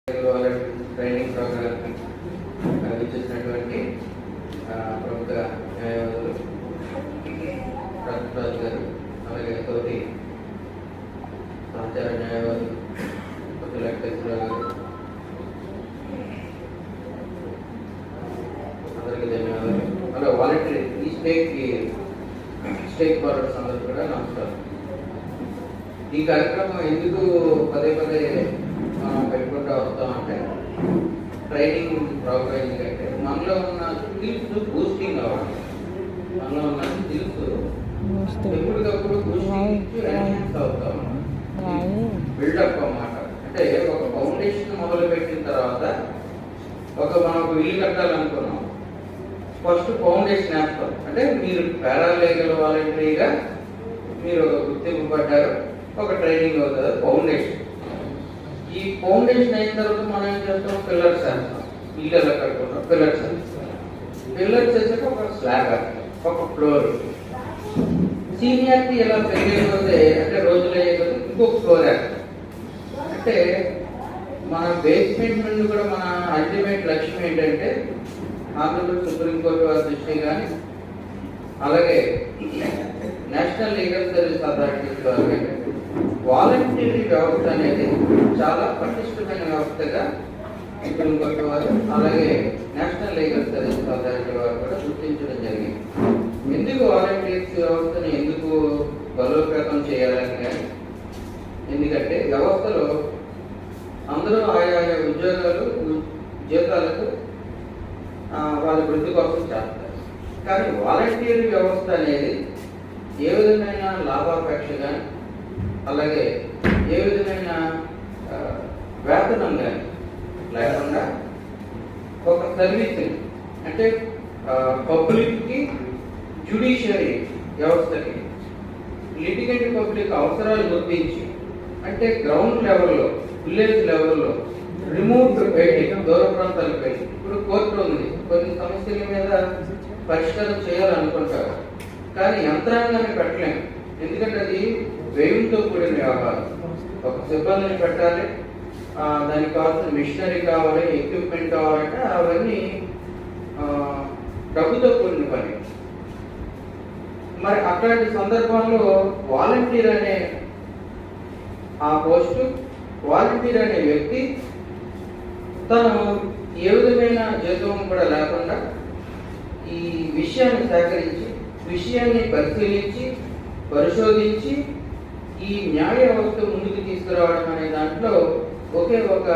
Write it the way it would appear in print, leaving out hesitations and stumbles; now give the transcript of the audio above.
Training programme ఇచ్చేసినటువంటి ప్రముఖ న్యాయవాదులు రాజు గారు, అలాగే తోటి సహచార న్యాయవాదులు వెంకటేశ్వరరావు గారు, అందరికీ ధన్యవాదాలు. అలా వాలంటీర్ ఈ స్టేక్ హోల్డర్స్ అందరూ కూడా నమస్కారం. ఈ కార్యక్రమం ఎందుకు పదే పదే పెట్టుకుంటూ వస్తామంటే, ట్రైనింగ్ ప్రోగ్రామ్ అంటే మనలో ఉన్న స్కిల్స్ బూస్టింగ్ అవ్వాలి. మనలో ఉన్న స్కిల్స్ ఎప్పటికప్పుడు బూస్టింగ్ ఎన్హాన్స్ అవుతాం, బిల్డప్ అన్నమాట. అంటే ఒక ఫౌండేషన్ మొదలు పెట్టిన తర్వాత మనం ఒక ఇల్లు కట్టాలనుకున్నాం, ఫస్ట్ ఫౌండేషన్ వేస్తాం. అంటే మీరు పారాలీగల్ వాలంటరీగా మీరు గుర్తింపు పడ్డారు, ఒక ట్రైనింగ్ అవుతుంది ఫౌండేషన్. ఈ ఫౌండేషన్ అయిన తర్వాత మనం ఏం చేస్తాం, పిల్లర్స్ వేస్తాం. ఇల్లు ఎలా కట్టుకుంటాం, పిల్లర్స్ వేస్తాం. పిల్లర్స్ వేసాక ఒక స్లాబ్ వేస్తాం, ఒక ఫ్లోర్. సీనియారిటీ ఎలా పెరిగిపోతే అంటే రోజులు అయ్యేది ఇంకొక ఫ్లోర్ వేస్తాం. అంటే మన బేస్మెంట్ నుండి కూడా మన అల్టిమేట్ లక్ష్యం ఏంటంటే, ఆంధ్రప్రదేశ్ సుప్రీంకోర్టు వారి దృష్టి కానీ, అలాగే నేషనల్ లీగల్ సర్వీస్ అథారిటీ ద్వారా వాలంటీరీ వ్యవస్థ అనేది చాలా పటిష్టమైన వ్యవస్థగా సుప్రీంకోర్టు వారు, అలాగే నేషనల్ లీగల్ సర్వీస్ అథారిటీ వారు కూడా గుర్తించడం జరిగింది. ఎందుకు వాలంటీర్స్ వ్యవస్థను ఎందుకు బలోపేతం చేయాలని కానీ, ఎందుకంటే వ్యవస్థలో అందరూ ఆయా ఉద్యోగాలు జీతాలకు వాళ్ళ వృద్ధి కోసం చేస్తారు. కానీ వాలంటీర్ వ్యవస్థ అనేది ఏ విధమైన లాభాపేక్ష కానీ, అలాగే ఏ విధమైన వేతనం కానీ లేకుండా ఒక సర్వీసింగ్ అంటే పబ్లిక్కి, జ్యుడిషియరీ వ్యవస్థకి, లిటిగెంట్ పబ్లిక్ అవసరాలు గుర్తించి, అంటే గ్రౌండ్ లెవెల్లో, విలేజ్ లెవెల్లో, రిమోట్ పెట్టి, దూర ప్రాంతాలకు పెట్టి, ఇప్పుడు కోర్టు ఉంది, కొన్ని సమస్యల మీద పరిష్కారం చేయాలనుకుంటారు, కానీ యంత్రాంగాన్ని పెట్టలేము. ఎందుకంటే అది వ్యయంతో కూడిన వ్యవహారం. ఒక సిబ్బందిని పెట్టాలి, దానికి కావాల్సిన మిషనరీ కావాలి, ఎక్విప్మెంట్ కావాలంటే అవన్నీ డబ్బుతో కూడిన పని. మరి అట్లాంటి సందర్భంలో వాలంటీర్ అనే ఆ పోస్టు, వాలంటీర్ అనే వ్యక్తి తను ఏ విధమైన జీతం కూడా లేకుండా ఈ విషయాన్ని సేకరించి, విషయాన్ని పరిశీలించి, పరిశోధించి ఈ న్యాయ వ్యవస్థ ముందుకు తీసుకురావడం అనే దాంట్లో ఒకే ఒక